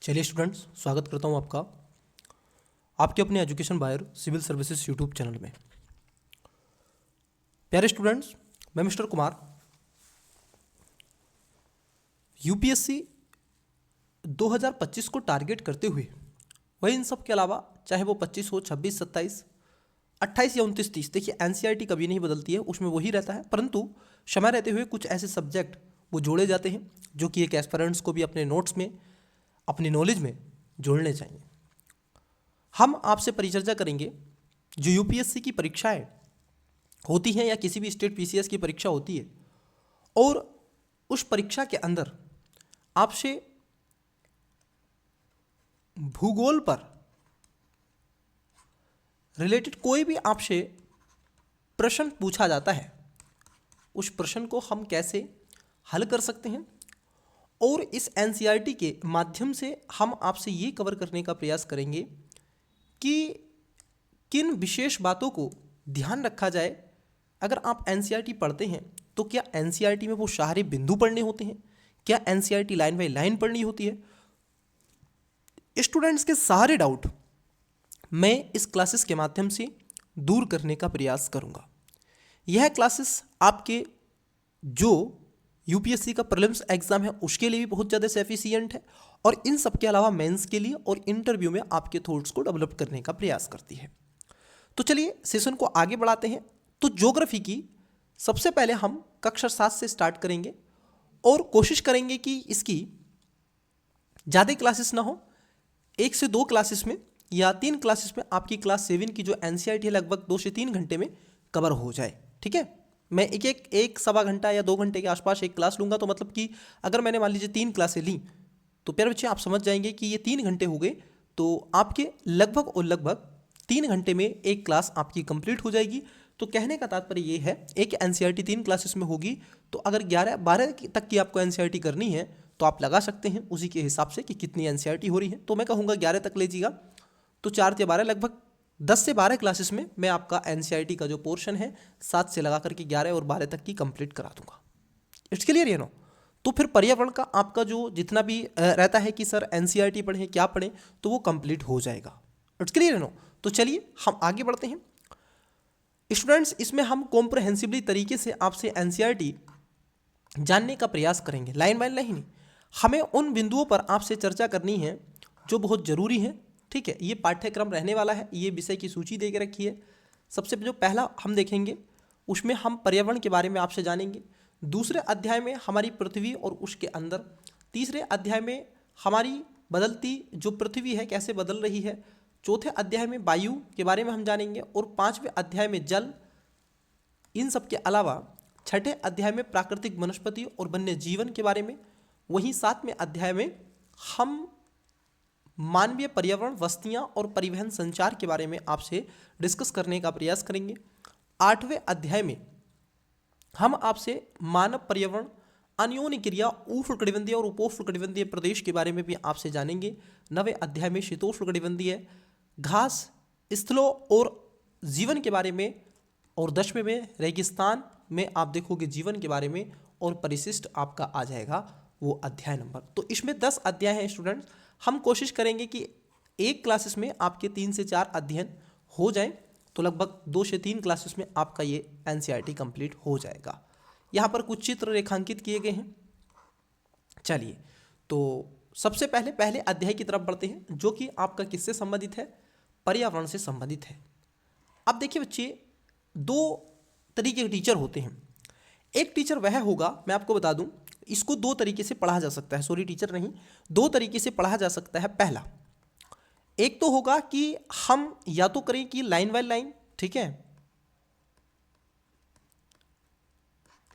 चलिए स्टूडेंट्स, स्वागत करता हूं आपका आपके अपने एजुकेशन बायर सिविल सर्विसेज यूट्यूब चैनल में। प्यारे स्टूडेंट्स, मैं मिस्टर कुमार यूपीएससी 2025 को टारगेट करते हुए, वही इन सब के अलावा चाहे वो 25 हो, 26, 27, 28 या 29, 30, देखिए एनसीईआरटी कभी नहीं बदलती है, उसमें वही रहता है, परंतु समय रहते हुए कुछ ऐसे सब्जेक्ट वो जोड़े जाते हैं जो कि एक एस्पिरेंट्स को भी अपने नोट्स में, अपनी नॉलेज में जोड़ने चाहिए। हम आपसे परिचर्चा करेंगे जो यूपीएससी की परीक्षाएं होती हैं या किसी भी स्टेट पीसीएस की परीक्षा होती है, और उस परीक्षा के अंदर आपसे भूगोल पर रिलेटेड कोई भी आपसे प्रश्न पूछा जाता है, उस प्रश्न को हम कैसे हल कर सकते हैं, और इस एनसीईआरटी के माध्यम से हम आपसे ये कवर करने का प्रयास करेंगे कि किन विशेष बातों को ध्यान रखा जाए। अगर आप एनसीईआरटी पढ़ते हैं तो क्या एनसीईआरटी में वो सारे बिंदु पढ़ने होते हैं, क्या एनसीईआरटी लाइन बाय लाइन पढ़नी होती है। स्टूडेंट्स के सारे डाउट मैं इस क्लासेस के माध्यम से दूर करने का प्रयास करूंगा। यह क्लासेस आपके जो यूपीएससी का प्रीलिम्स एग्जाम है उसके लिए भी बहुत ज़्यादा सफिशिएंट है, और इन सब के अलावा मेंस के लिए और इंटरव्यू में आपके थॉट्स को डेवलप करने का प्रयास करती है। तो चलिए सेशन को आगे बढ़ाते हैं। तो ज्योग्राफी की सबसे पहले हम कक्षा 7 से स्टार्ट करेंगे और कोशिश करेंगे कि इसकी ज़्यादा क्लासेस ना हो, 1 से 2 क्लासेस में या 3 क्लासेस में आपकी क्लास 7 की जो एनसीईआरटी है लगभग 2 से 3 घंटे में कवर हो जाए। ठीक है, मैं एक सवा घंटा या 2 घंटे के आसपास एक क्लास लूँगा, तो मतलब कि अगर मैंने मान लीजिए 3 क्लासें ली तो प्यारे बच्चे आप समझ जाएंगे कि ये 3 घंटे हो गए, तो आपके लगभग और लगभग 3 घंटे में एक क्लास आपकी कंप्लीट हो जाएगी। तो कहने का तात्पर्य ये है, एक एनसीईआरटी 3 क्लासेस में होगी, तो अगर 11-12 तक की आपको एनसीईआरटी करनी है तो आप लगा सकते हैं उसी के हिसाब से कि कितनी एनसीईआरटी हो रही है। तो मैं कहूँगा 11 तक लीजिएगा, तो 4 या 12 लगभग 10 से 12 क्लासेस में मैं आपका एनसीईआरटी का जो पोर्शन है 7 से लगा करके 11 और 12 तक की कंप्लीट करा दूंगा। इट्स क्लियर, ये नो। तो फिर पर्यावरण का आपका जो जितना भी रहता है कि सर एनसीईआरटी पढ़ें क्या पढ़ें, तो वो कंप्लीट हो जाएगा। इट्स क्लियर, ये नो। तो चलिए हम आगे बढ़ते हैं स्टूडेंट्स। इसमें हम कॉम्प्रहेंसिवली तरीके से आपसे एनसीईआरटी जानने का प्रयास करेंगे, लाइन बाय लाइन नहीं। हमें उन बिंदुओं पर आपसे चर्चा करनी है जो बहुत ज़रूरी है। ठीक है, ये पाठ्यक्रम रहने वाला है, ये विषय की सूची दे के रखी है। सबसे जो पहला हम देखेंगे उसमें हम पर्यावरण के बारे में आपसे जानेंगे। दूसरे अध्याय में हमारी पृथ्वी और उसके अंदर, तीसरे अध्याय में हमारी बदलती जो पृथ्वी है कैसे बदल रही है, चौथे अध्याय में वायु के बारे में हम जानेंगे, और 5वें अध्याय में जल। इन सब के अलावा छठे अध्याय में प्राकृतिक वनस्पति और वन्य जीवन के बारे में। वहीं 7वें अध्याय में हम मानवीय पर्यावरण, वस्तियां और परिवहन संचार के बारे में आपसे डिस्कस करने का प्रयास करेंगे। 8वें अध्याय में हम आपसे मानव पर्यावरण, अन्योन्य क्रिया, उष्णकटिबंधीय और उपोष्णकटिबंधीय प्रदेश के बारे में भी आपसे जानेंगे। 9वें अध्याय में शीतोष्णकटिबंधीय घास स्थलों और जीवन के बारे में, और 10वें में रेगिस्तान में आप देखोगे जीवन के बारे में, और परिशिष्ट आपका आ जाएगा वो अध्याय नंबर। तो इसमें 10 अध्याय हैं स्टूडेंट्स। हम कोशिश करेंगे कि एक क्लासेस में आपके 3 से 4 अध्ययन हो जाएं, तो लगभग 2 से 3 क्लासेस में आपका ये एनसीईआरटी कंप्लीट हो जाएगा। यहाँ पर कुछ चित्र रेखांकित किए गए हैं। चलिए, तो सबसे पहले अध्याय की तरफ बढ़ते हैं, जो कि आपका किससे संबंधित है, पर्यावरण से संबंधित है। अब देखिए बच्चे, 2 तरीके के टीचर होते हैं। एक टीचर वह होगा, मैं आपको बता दूं, इसको 2 तरीके से पढ़ा जा सकता है, सॉरी टीचर नहीं, 2 तरीके से पढ़ा जा सकता है। पहला एक तो होगा कि हम या तो करें कि लाइन बाय लाइन, ठीक है,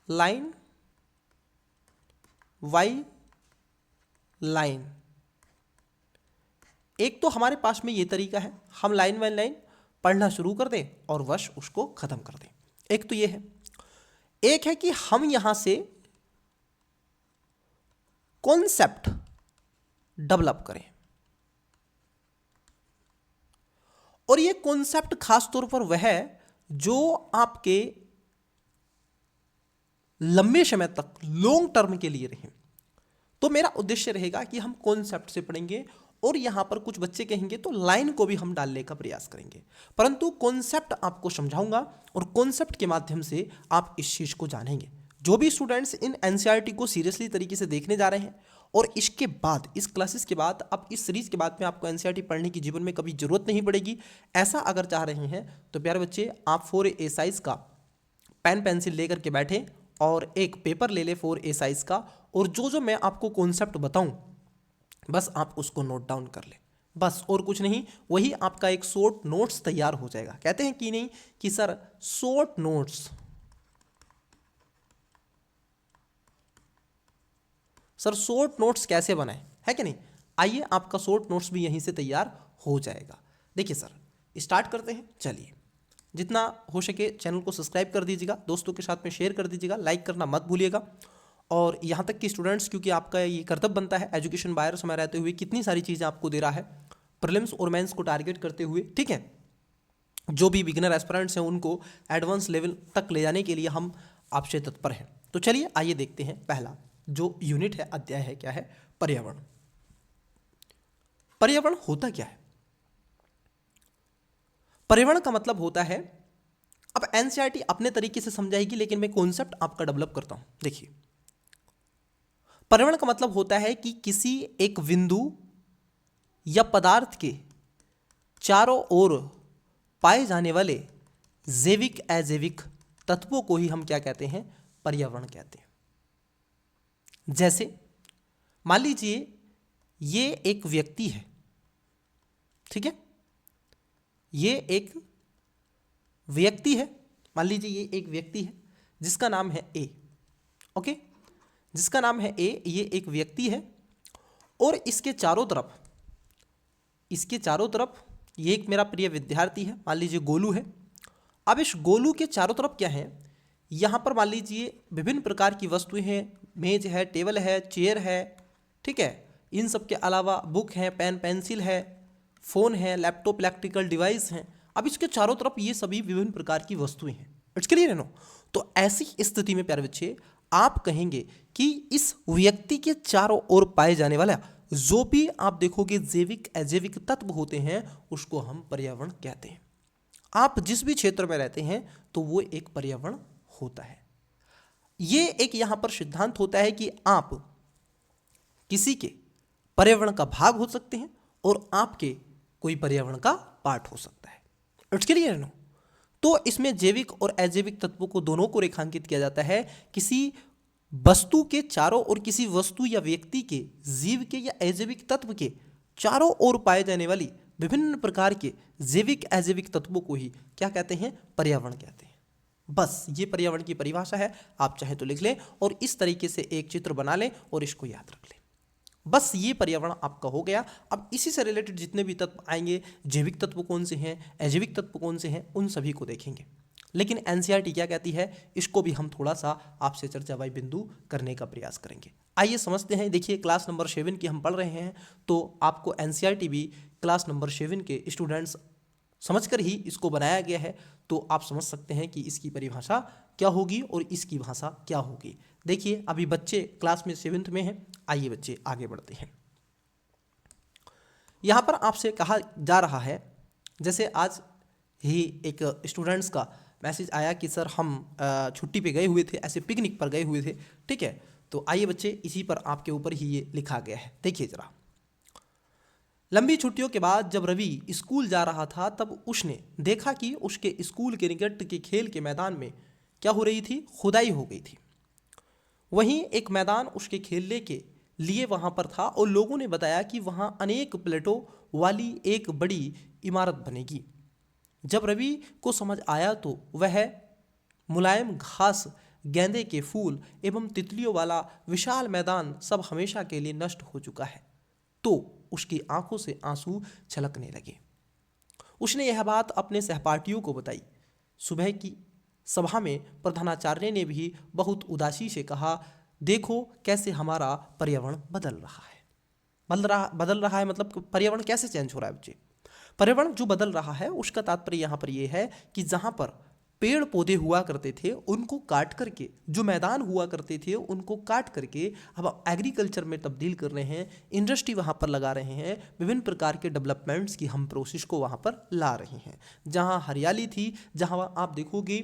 लाइन बाय लाइन। एक तो हमारे पास में ये तरीका है, हम लाइन बाय लाइन पढ़ना शुरू कर दें और वश उसको खत्म कर दें। एक तो ये है। एक है कि हम यहां से कॉन्सेप्ट डेवलप करें, और ये कॉन्सेप्ट खास तौर पर वह है जो आपके लंबे समय तक, लॉन्ग टर्म के लिए रहे। तो मेरा उद्देश्य रहेगा कि हम कॉन्सेप्ट से पढ़ेंगे और यहाँ पर कुछ बच्चे कहेंगे तो लाइन को भी हम डालने का प्रयास करेंगे, परंतु कॉन्सेप्ट आपको समझाऊंगा और कॉन्सेप्ट के माध्यम से आप इस चीज़ को जानेंगे। जो भी स्टूडेंट्स इन एनसीईआरटी को सीरियसली तरीके से देखने जा रहे हैं और इसके बाद इस क्लासेस के बाद अब इस सीरीज के बाद में आपको एनसीईआरटी पढ़ने की जीवन में कभी जरूरत नहीं पड़ेगी, ऐसा अगर चाह रहे हैं तो प्यारे बच्चे आप 4A साइज का पेन पेंसिल लेकर के बैठे और एक पेपर ले ले 4A साइज का, और जो मैं आपको कॉन्सेप्ट बताऊं बस आप उसको नोट डाउन कर ले, बस और कुछ नहीं। वही आपका एक शॉर्ट नोट्स तैयार हो जाएगा। कहते हैं कि नहीं कि sir short notes, sir short notes कैसे बनाएं, है कि नहीं। आइए आपका शॉर्ट नोट्स भी यहीं से तैयार हो जाएगा। देखिए सर स्टार्ट करते हैं। चलिए जितना हो सके चैनल को सब्सक्राइब कर दीजिएगा, दोस्तों के साथ में शेयर कर दीजिएगा, लाइक करना मत भूलिएगा। और यहाँ तक कि स्टूडेंट्स, क्योंकि आपका ये कर्तव्य बनता है, एजुकेशन बायर्स में रहते हुए कितनी सारी चीज़ें आपको दे रहा है प्रीलिम्स और मेंस को टारगेट करते हुए, ठीक है। जो भी बिगिनर एस्पिरेंट्स हैं उनको एडवांस लेवल तक ले जाने के लिए हम आपसे तत्पर हैं। तो चलिए आइए देखते हैं। पहला जो यूनिट है, अध्याय है, क्या है, पर्यावरण। पर्यावरण होता क्या है? पर्यावरण का मतलब होता है, अब एनसीईआरटी अपने तरीके से समझाएगी लेकिन मैं कॉन्सेप्ट आपका डेवलप करता हूं। देखिए पर्यावरण का मतलब होता है कि किसी एक बिंदु या पदार्थ के चारों ओर पाए जाने वाले जैविक अजैविक तत्वों को ही हम क्या कहते हैं, पर्यावरण कहते हैं। जैसे मान लीजिए ये एक व्यक्ति है, ठीक है, ये एक व्यक्ति है, मान लीजिए ये एक व्यक्ति है जिसका नाम है ए, ओके, जिसका नाम है ए, ये एक व्यक्ति है और इसके चारों तरफ ये एक मेरा प्रिय विद्यार्थी है, मान लीजिए गोलू है। अब इस गोलू के चारों तरफ क्या है, यहाँ पर मान लीजिए विभिन्न प्रकार की वस्तुएं हैं, मेज है, टेबल है, चेयर है, ठीक है। इन सब के अलावा बुक है, पेन पेंसिल है, फ़ोन है, लैपटॉप, इलेक्ट्रिकल डिवाइस हैं। अब इसके चारों तरफ ये सभी विभिन्न प्रकार की वस्तुएं हैं। इट्स क्लियर है नो। तो ऐसी स्थिति में प्यारे बच्चे आप कहेंगे कि इस व्यक्ति के चारों ओर पाए जाने वाला जो भी आप देखोगे जैविक अजैविक तत्व होते हैं उसको हम पर्यावरण कहते हैं। आप जिस भी क्षेत्र में रहते हैं तो वो एक पर्यावरण होता है। ये एक यहाँ पर सिद्धांत होता है कि आप किसी के पर्यावरण का भाग हो सकते हैं और आपके कोई पर्यावरण का पार्ट हो सकता है। It's clear no. तो इसमें जैविक और अजैविक तत्वों को दोनों को रेखांकित किया जाता है। किसी वस्तु के चारों ओर, किसी वस्तु या व्यक्ति के, जीव के या अजैविक तत्व के चारों ओर पाए जाने वाली विभिन्न प्रकार के जैविक अजैविक तत्वों को ही क्या कहते हैं, पर्यावरण कहते हैं। बस ये पर्यावरण की परिभाषा है, आप चाहे तो लिख लें और इस तरीके से एक चित्र बना लें और इसको याद रख लें। बस ये पर्यावरण आपका हो गया। अब इसी से रिलेटेड जितने भी तत्व आएंगे, जैविक तत्व कौन से हैं, अजैविक तत्व कौन से हैं, उन सभी को देखेंगे। लेकिन एनसीईआरटी क्या कहती है, इसको भी हम थोड़ा सा आपसे चर्चा वाई बिंदु करने का प्रयास करेंगे। आइए समझते हैं। देखिए क्लास नंबर 7 की हम पढ़ रहे हैं, तो आपको एनसीईआरटी भी क्लास नंबर 7 के स्टूडेंट्स समझकर ही इसको बनाया गया है। तो आप समझ सकते हैं कि इसकी परिभाषा क्या होगी और इसकी भाषा क्या होगी। देखिए अभी बच्चे क्लास में 7th में हैं। आइए बच्चे आगे बढ़ते हैं। यहाँ पर आपसे कहा जा रहा है, जैसे आज ही एक स्टूडेंट्स का मैसेज आया कि सर हम छुट्टी पे गए हुए थे, ऐसे पिकनिक पर गए हुए थे, ठीक है। तो आइए बच्चे इसी पर आपके ऊपर ही ये लिखा गया है। देखिए जरा, लंबी छुट्टियों के बाद जब रवि स्कूल जा रहा था तब उसने देखा कि उसके स्कूल के निकट के खेल के मैदान में क्या हो रही थी, खुदाई हो गई थी। वहीं एक मैदान उसके खेलने के लिए वहां पर था और लोगों ने बताया कि वहां अनेक प्लेटों वाली एक बड़ी इमारत बनेगी। जब रवि को समझ आया तो वह मुलायम घास, गेंदे के फूल एवं तितलियों वाला विशाल मैदान सब हमेशा के लिए नष्ट हो चुका है, तो उसकी आंखों से आंसू छलकने लगे। उसने यह बात अपने सहपाठियों को बताई। सुबह की सभा में प्रधानाचार्य ने भी बहुत उदासी से कहा, देखो कैसे हमारा पर्यावरण बदल रहा है। बदल रहा है मतलब पर्यावरण कैसे चेंज हो रहा है बच्चे। पर्यावरण जो बदल रहा है उसका तात्पर्य यहाँ पर यह है कि जहाँ पर पेड़ पौधे हुआ करते थे उनको काट करके, जो मैदान हुआ करते थे उनको काट करके अब एग्रीकल्चर में तब्दील कर रहे हैं, इंडस्ट्री वहाँ पर लगा रहे हैं, विभिन्न प्रकार के डेवलपमेंट्स की हम प्रोसेस को वहाँ पर ला रहे हैं। जहाँ हरियाली थी, जहाँ आप देखोगे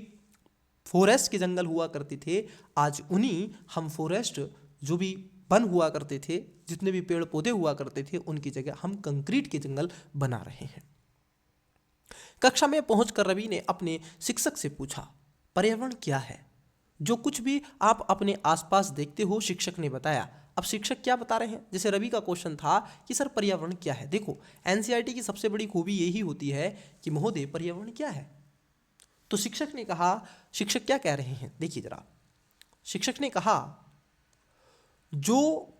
फॉरेस्ट के जंगल हुआ करते थे, आज उन्हीं हम फॉरेस्ट जो भी वन हुआ करते थे, जितने भी पेड़ पौधे हुआ करते थे, उनकी जगह हम कंक्रीट के जंगल बना रहे हैं। कक्षा में पहुंचकर रवि ने अपने शिक्षक से पूछा, पर्यावरण क्या है? जो कुछ भी आप अपने आसपास देखते हो, शिक्षक ने बताया। अब शिक्षक क्या बता रहे हैं? जैसे रवि का क्वेश्चन था कि सर पर्यावरण क्या है। देखो, एनसीईआरटी की सबसे बड़ी खूबी यही होती है कि महोदय पर्यावरण क्या है। तो शिक्षक ने कहा, शिक्षक क्या कह रहे हैं देखिए जरा। शिक्षक ने कहा, जो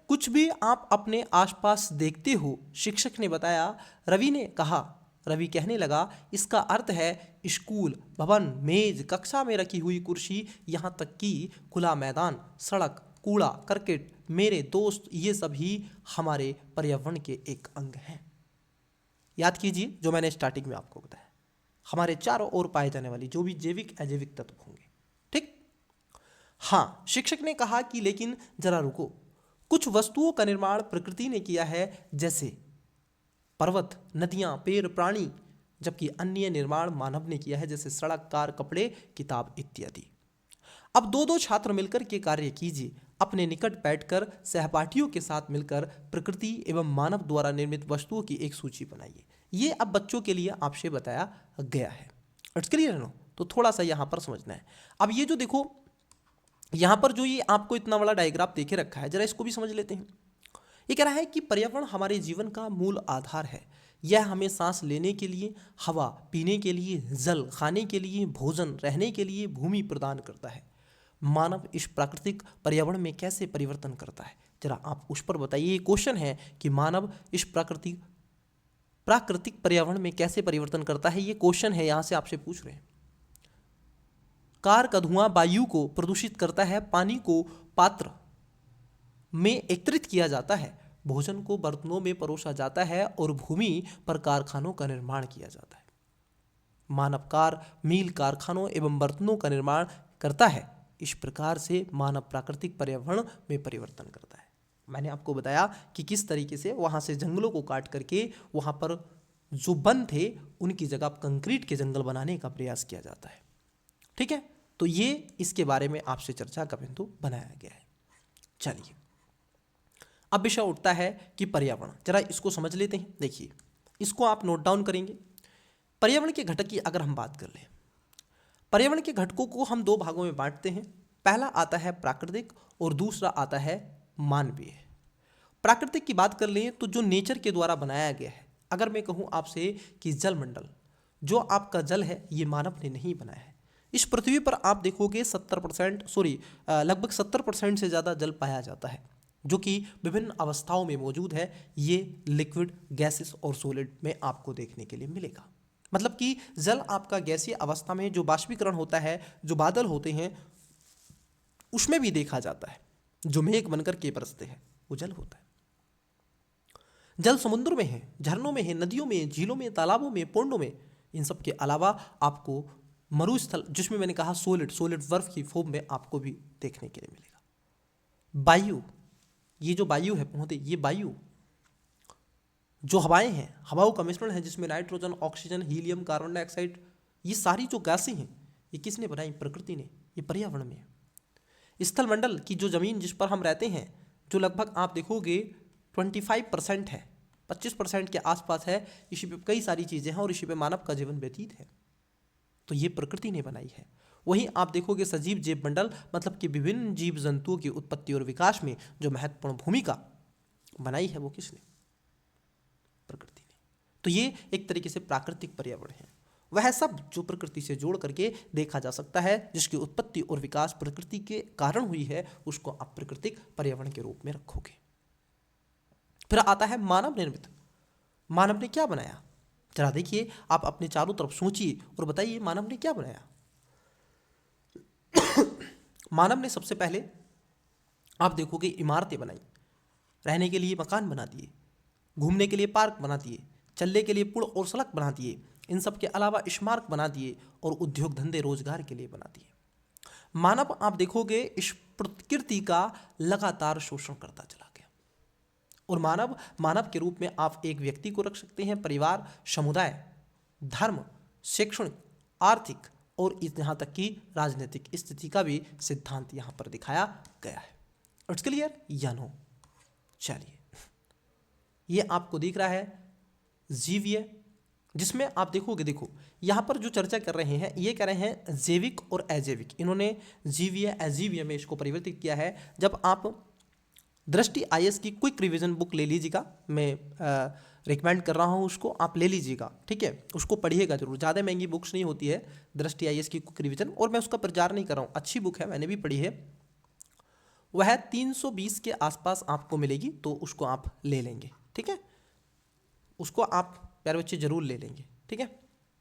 कुछ भी आप अपने आसपास देखते हो, शिक्षक ने बताया। रवि ने कहा, रवि कहने लगा, इसका अर्थ है स्कूल, भवन, मेज, कक्षा में रखी हुई कुर्सी, यहाँ तक कि खुला मैदान, सड़क, कूड़ा करकट, मेरे दोस्त, ये सभी हमारे पर्यावरण के एक अंग हैं। याद कीजिए जो मैंने स्टार्टिंग में आपको बताया, हमारे चारों ओर पाए जाने वाली जो भी जैविक अजैविक तत्व होंगे। ठीक। हाँ, शिक्षक ने कहा कि लेकिन जरा रुको, कुछ वस्तुओं का निर्माण प्रकृति ने किया है, जैसे पर्वत, नदियां, पेड़, प्राणी, जबकि अन्य निर्माण मानव ने किया है, जैसे सड़क, कार, कपड़े, किताब इत्यादि। अब दो दो छात्र मिलकर के कार्य कीजिए, अपने निकट बैठकर सहपाठियों के साथ मिलकर प्रकृति एवं मानव द्वारा निर्मित वस्तुओं की एक सूची बनाइए। ये अब बच्चों के लिए आपसे बताया गया है। It's clear no? तो थोड़ा सा यहाँ पर समझना है। अब ये जो देखो, यहाँ पर जो ये आपको इतना बड़ा डायग्राफ देखे रखा है, जरा इसको भी समझ लेते हैं। ये कह रहा है कि पर्यावरण हमारे जीवन का मूल आधार है। यह हमें सांस लेने के लिए हवा, पीने के लिए जल, खाने के लिए भोजन, रहने के लिए भूमि प्रदान करता है। मानव इस प्राकृतिक पर्यावरण में कैसे परिवर्तन करता है, जरा आप उस पर बताइए। ये क्वेश्चन है कि मानव इस प्राकृतिक पर्यावरण में कैसे परिवर्तन करता है, ये क्वेश्चन है, यहां से आपसे पूछ रहे हैं। कार का धुआं वायु को प्रदूषित करता है, पानी को पात्र में एकत्रित किया जाता है, भोजन को बर्तनों में परोसा जाता है और भूमि पर कारखानों का निर्माण किया जाता है। मानव कार, मील, कारखानों एवं बर्तनों का निर्माण करता है। इस प्रकार से मानव प्राकृतिक पर्यावरण में परिवर्तन करता है। मैंने आपको बताया कि किस तरीके से वहाँ से जंगलों को काट करके वहाँ पर जो वन थे उनकी जगह कंक्रीट के जंगल बनाने का प्रयास किया जाता है। ठीक है, तो ये इसके बारे में आपसे चर्चा का बिंदु बनाया गया है। चलिए, अब विषय उठता है कि पर्यावरण, जरा इसको समझ लेते हैं। देखिए, इसको आप नोट डाउन करेंगे। पर्यावरण के घटक की अगर हम बात कर लें, पर्यावरण के घटकों को हम दो भागों में बांटते हैं। पहला आता है प्राकृतिक और दूसरा आता है मानवीय। प्राकृतिक की बात कर लें तो जो नेचर के द्वारा बनाया गया है। अगर मैं कहूँ आपसे कि जलमंडल, जो आपका जल है, ये मानव ने नहीं बनाया है। इस पृथ्वी पर आप देखोगे लगभग 70% से ज़्यादा जल पाया जाता है, जो कि विभिन्न अवस्थाओं में मौजूद है। ये लिक्विड, गैसेस और सॉलिड में आपको देखने के लिए मिलेगा। मतलब कि जल आपका गैसीय अवस्था में जो बाष्पीकरण होता है, जो बादल होते हैं, उसमें भी देखा जाता है। जो मेघ बनकर के बरसते हैं वो जल होता है। जल समुद्र में है, झरनों में है, नदियों में, झीलों में, तालाबों में, पोंडों में। इन सब के अलावा आपको मरुस्थल, जिसमें मैंने कहा सॉलिड बर्फ की फॉर्म में आपको भी देखने के लिए मिलेगा। वायु, ये जो वायु है महोदय, ये वायु जो हवाएं हैं, हवाओं का मिश्रण है, जिसमें nitrogen, oxygen, helium, carbon dioxide, ये सारी जो गैसें हैं, ये किसने बनाई? प्रकृति ने। ये पर्यावरण में है। स्थल मंडल की जो जमीन जिस पर हम रहते हैं, जो लगभग आप देखोगे 25% है, 25% के आसपास है, इसी पे कई सारी चीज़ें हैं और इसी पे मानव का जीवन व्यतीत है। तो ये प्रकृति ने बनाई है। वहीं आप देखोगे सजीव जैव मंडल, मतलब कि विभिन्न जीव जंतुओं की उत्पत्ति और विकास में जो महत्वपूर्ण भूमिका बनाई है, वो किसने? प्रकृति ने। तो ये एक तरीके से प्राकृतिक पर्यावरण है। वह सब जो प्रकृति से जोड़ करके देखा जा सकता है, जिसकी उत्पत्ति और विकास प्रकृति के कारण हुई है, उसको आप प्राकृतिक पर्यावरण के रूप में रखोगे। फिर आता है मानव निर्मित। मानव ने क्या बनाया? जरा देखिए, आप अपने चारों तरफ सोचिए और बताइए मानव ने क्या बनाया। मानव ने सबसे पहले आप देखोगे इमारतें बनाई, रहने के लिए मकान बना दिए, घूमने के लिए पार्क बना दिए, चलने के लिए पुल और सड़क बना दिए, इन सब के अलावा स्मारक बना दिए और उद्योग धंधे रोजगार के लिए बना दिए। मानव आप देखोगे इस प्रकृति का लगातार शोषण करता चला गया, और मानव मानव के रूप में आप एक व्यक्ति को रख सकते हैं, परिवार, समुदाय, धर्म, शैक्षणिक, आर्थिक और यहाँ तक कि राजनीतिक स्थिति का भी सिद्धांत यहाँ पर दिखाया गया है। इट्स क्लियर या नो? चलिए, ये आपको दिख रहा है जीवीय, जिसमें आप देखोगे, देखो यहाँ पर जो चर्चा कर रहे हैं ये कह रहे हैं जैविक और अजैविक। इन्होंने जीवीय अजीवीय में इसको परिवर्तित किया है। जब आप दृष्टि आईएएस की क्विक रिवीजन बुक ले लीजिएगा, मैं रिकमेंड कर रहा हूँ, उसको आप ले लीजिएगा, ठीक है, उसको पढ़िएगा जरूर। ज़्यादा महंगी बुक्स नहीं होती है दृष्टि आईएएस की क्विक रिवीजन, और मैं उसका प्रचार नहीं कर रहा हूँ, अच्छी बुक है, मैंने भी पढ़ी है। वह 320 के आसपास आपको मिलेगी, तो उसको आप ले लेंगे, ठीक है, उसको आप प्यारे बच्चे जरूर ले लेंगे, ठीक है,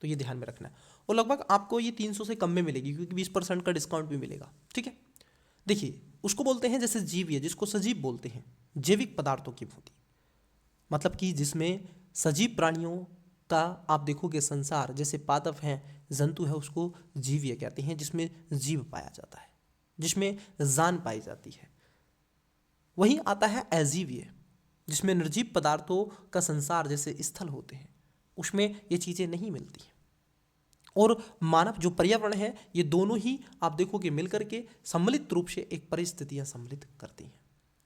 तो ये ध्यान में रखना है। और लगभग आपको ये 300 से कम में मिलेगी, क्योंकि 20% का डिस्काउंट भी मिलेगा, ठीक है। देखिए, उसको बोलते हैं जैसे जीवीय, जिसको सजीव बोलते हैं, जैविक पदार्थों की भांति, मतलब कि जिसमें सजीव प्राणियों का आप देखोगे संसार, जैसे पादप हैं, जंतु है, उसको जीवीय कहते हैं, जिसमें जीव पाया जाता है, जिसमें जान पाई जाती है। वहीं आता है अजीवीय, जिसमें निर्जीव पदार्थों का संसार जैसे स्थल होते हैं, उसमें ये चीज़ें नहीं मिलती हैं। और मानव जो पर्यावरण है, ये दोनों ही आप देखोगे मिलकर के सम्मिलित रूप से एक परिस्थितियां सम्मिलित करती हैं,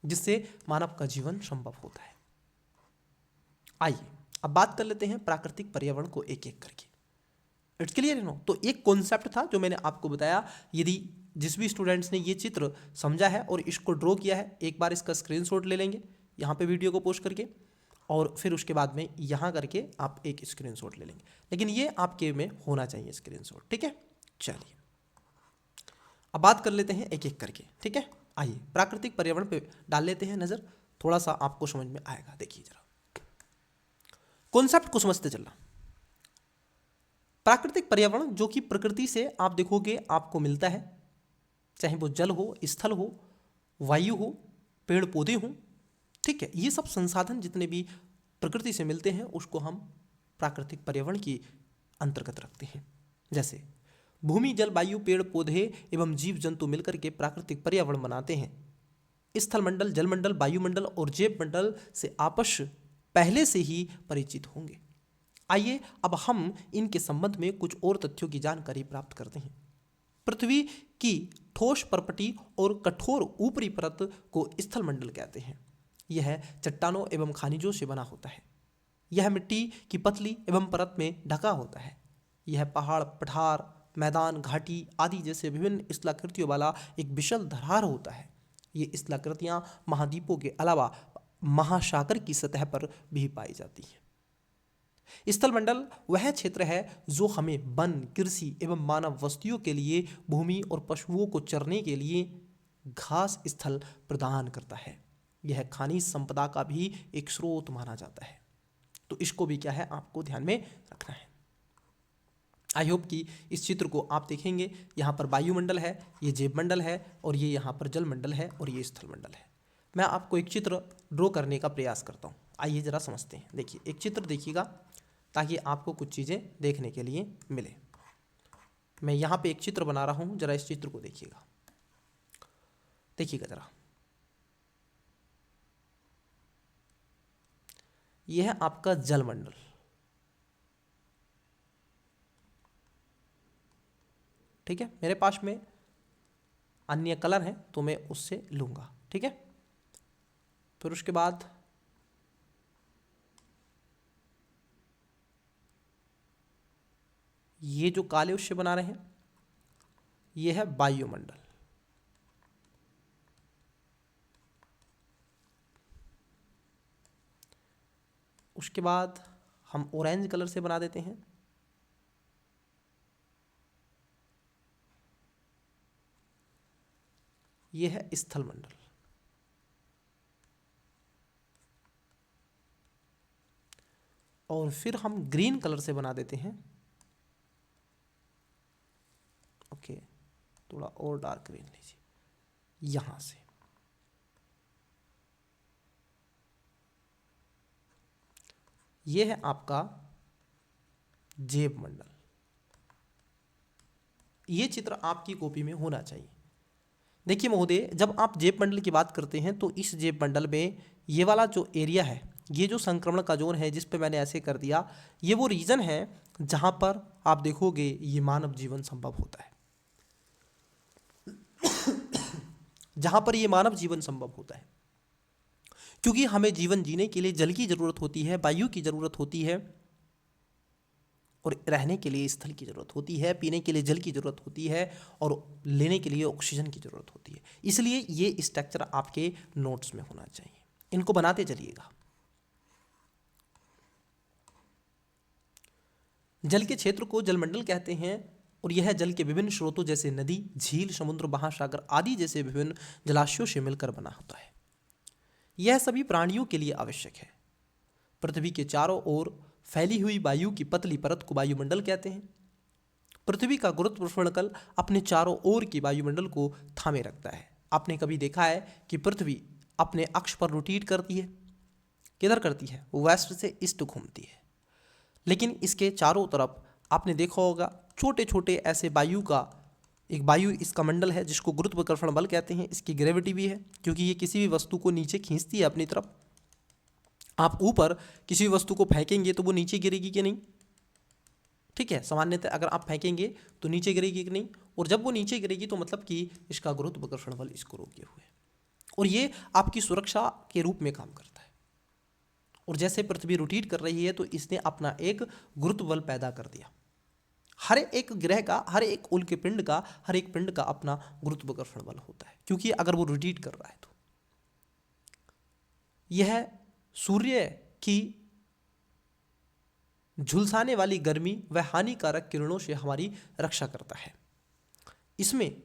जिससे मानव का जीवन संभव होता है। आइए अब बात कर लेते हैं प्राकृतिक पर्यावरण को एक एक करके। इट्स क्लियर है नो? तो एक कॉन्सेप्ट था जो मैंने आपको बताया। यदि जिस भी स्टूडेंट्स ने ये चित्र समझा है और इसको ड्रॉ किया है, एक बार इसका स्क्रीनशॉट ले लेंगे यहाँ पे वीडियो को पोस्ट करके, और फिर उसके बाद में यहाँ करके आप एक स्क्रीनशॉट ले लेंगे, लेकिन ये आपके में होना चाहिए स्क्रीनशॉट, ठीक है। चलिए अब बात कर लेते हैं एक एक करके, ठीक है। आइए प्राकृतिक पर्यावरण पे डाल लेते हैं नज़र, थोड़ा सा आपको समझ में आएगा। देखिए जरा कॉन्सेप्ट को समझते चलना। प्राकृतिक पर्यावरण जो कि प्रकृति से आप देखोगे आपको मिलता है, चाहे वो जल हो, स्थल हो, वायु हो, पेड़ पौधे हों, ठीक है, ये सब संसाधन जितने भी प्रकृति से मिलते हैं उसको हम प्राकृतिक पर्यावरण की अंतर्गत रखते हैं। जैसे भूमि, जल, वायु, पेड़ पौधे एवं जीव जंतु मिलकर के प्राकृतिक पर्यावरण बनाते हैं। स्थलमंडल, जलमंडल, वायुमंडल और जैव मंडल से आपस पहले से ही परिचित होंगे। आइए अब हम इनके संबंध में कुछ और तथ्यों की जानकारी प्राप्त करते हैं। पृथ्वी की ठोस परपटी और कठोर ऊपरी परत को स्थलमंडल कहते हैं। यह चट्टानों एवं खनिजों से बना होता है। यह मिट्टी की पतली एवं परत में ढका होता है। यह पहाड़, पठार, मैदान, घाटी आदि जैसे विभिन्न स्थलाकृतियों वाला एक विशाल धरार होता है। ये स्थलाकृतियाँ महाद्वीपों के अलावा महासागर की सतह पर भी पाई जाती हैं। स्थलमंडल वह क्षेत्र है जो हमें वन, कृषि एवं मानव वस्तुओं के लिए भूमि और पशुओं को चरने के लिए घास स्थल प्रदान करता है। यह खनिज संपदा का भी एक स्रोत माना जाता है। तो इसको भी क्या है आपको ध्यान में रखना है। आई होप कि इस चित्र को आप देखेंगे, यहाँ पर वायुमंडल है, ये जैवमंडल है, और ये यहाँ पर जलमंडल है, और ये स्थलमंडल है। मैं आपको एक चित्र ड्रॉ करने का प्रयास करता हूँ। आइए जरा समझते हैं। देखिए एक चित्र देखिएगा ताकि आपको कुछ चीज़ें देखने के लिए मिले। मैं यहाँ पे एक चित्र बना रहा हूँ, जरा इस चित्र को देखिएगा, देखिएगा जरा। यह है आपका जलमंडल, ठीक है। मेरे पास में अन्य कलर है तो मैं उससे लूँगा, ठीक है। फिर उसके बाद ये जो काले उससे बना रहे हैं ये है वायुमंडल। उसके बाद हम ऑरेंज कलर से बना देते हैं, ये है स्थलमंडल। और फिर हम ग्रीन कलर से बना देते हैं, ओके, थोड़ा और डार्क ग्रीन लीजिए यहां से। ये है आपका जैव मंडल। ये चित्र आपकी कॉपी में होना चाहिए। देखिए महोदय, जब आप जैव मंडल की बात करते हैं तो इस जैव मंडल में ये वाला जो एरिया है, ये जो संक्रमण का जोन है जिस पे मैंने ऐसे कर दिया, ये वो रीजन है जहां पर आप देखोगे ये मानव जीवन संभव होता है। जहां पर ये मानव जीवन संभव होता है, क्योंकि हमें जीवन जीने के लिए जल की जरूरत होती है, वायु की जरूरत होती है, और रहने के लिए स्थल की जरूरत होती है, पीने के लिए जल की जरूरत होती है, और लेने के लिए ऑक्सीजन की जरूरत होती है। इसलिए ये स्ट्रक्चर आपके नोट्स में होना चाहिए, इनको बनाते चलिएगा। जल के क्षेत्र को जलमंडल कहते हैं, और यह जल के विभिन्न स्रोतों जैसे नदी, झील, समुद्र, महासागर आदि जैसे विभिन्न जलाशयों से मिलकर बना होता है। यह सभी प्राणियों के लिए आवश्यक है। पृथ्वी के चारों ओर फैली हुई वायु की पतली परत को वायुमंडल कहते हैं। पृथ्वी का गुरुत्वाकर्षण अपने चारों ओर की वायुमंडल को थामे रखता है। आपने कभी देखा है कि पृथ्वी अपने अक्ष पर रोटेट करती है? किधर करती है? वेस्ट से ईस्ट घूमती है। लेकिन इसके चारों तरफ आपने देखा होगा छोटे छोटे ऐसे वायु का एक वायु इसका मंडल है जिसको गुरुत्वाकर्षण बल कहते हैं। इसकी ग्रेविटी भी है, क्योंकि ये किसी भी वस्तु को नीचे खींचती है अपनी तरफ। आप ऊपर किसी भी वस्तु को फेंकेंगे तो वो नीचे गिरेगी कि नहीं? ठीक है, सामान्यतः अगर आप फेंकेंगे तो नीचे गिरेगी कि नहीं? और जब वो नीचे गिरेगी तो मतलब कि इसका गुरुत्वाकर्षण बल इसको रोके हुए, और ये आपकी सुरक्षा के रूप में काम करता है। और जैसे पृथ्वी रोटेट कर रही है तो इसने अपना एक गुरुत्व बल पैदा कर दिया। हर एक ग्रह का, हर एक उल्के पिंड का, हर एक पिंड का अपना गुरुत्वाकर्षण बल होता है, क्योंकि अगर वो रोटेट कर रहा है तो यह सूर्य की झुलसाने वाली गर्मी व हानिकारक किरणों से हमारी रक्षा करता है। इसमें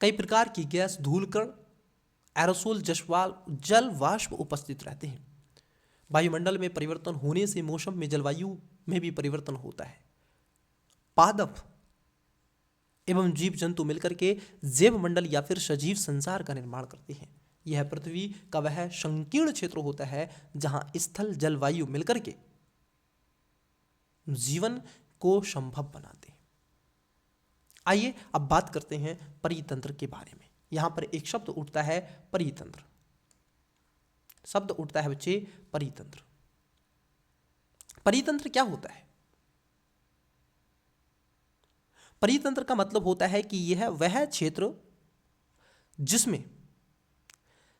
कई प्रकार की गैस, धूल कण, एरोसोल, जल वाष्प उपस्थित रहते हैं। वायुमंडल में परिवर्तन होने से मौसम में, जलवायु में भी परिवर्तन होता है। पादप एवं जीव जंतु मिलकर के जैव मंडल या फिर सजीव संसार का निर्माण करते हैं। यह पृथ्वी का वह संकीर्ण क्षेत्र होता है जहां स्थल, जलवायु मिलकर के जीवन को संभव बनाते हैं। आइए अब बात करते हैं परितंत्र के बारे में। यहां पर एक शब्द उठता है परितंत्र। शब्द उठता है बच्चे परितंत्र। परितंत्र क्या होता है? परितंत्र का मतलब होता है कि यह वह क्षेत्र जिसमें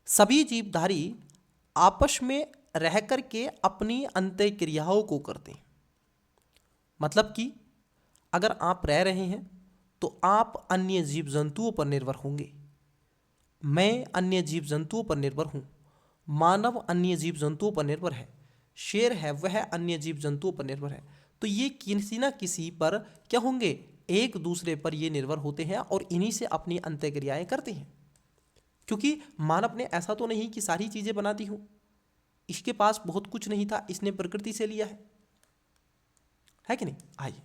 सभी जीवधारी आपस में रह करके अपनी अंतःक्रियाओं को करते हैं। मतलब कि अगर आप रह रहे हैं तो आप अन्य जीव जंतुओं पर निर्भर होंगे। मैं अन्य जीव जंतुओं पर निर्भर हूं। मानव अन्य जीव जंतुओं पर निर्भर है। शेर है वह अन्य जीव जंतुओं पर निर्भर है। तो ये किसी ना किसी पर क्या होंगे? एक दूसरे पर ये निर्भर होते हैं और इन्हीं से अपनी अंतःक्रियाएं करते हैं। क्योंकि मानव ने ऐसा तो नहीं कि सारी चीजें बना दी हूं। इसके पास बहुत कुछ नहीं था, इसने प्रकृति से लिया है कि नहीं? आइए,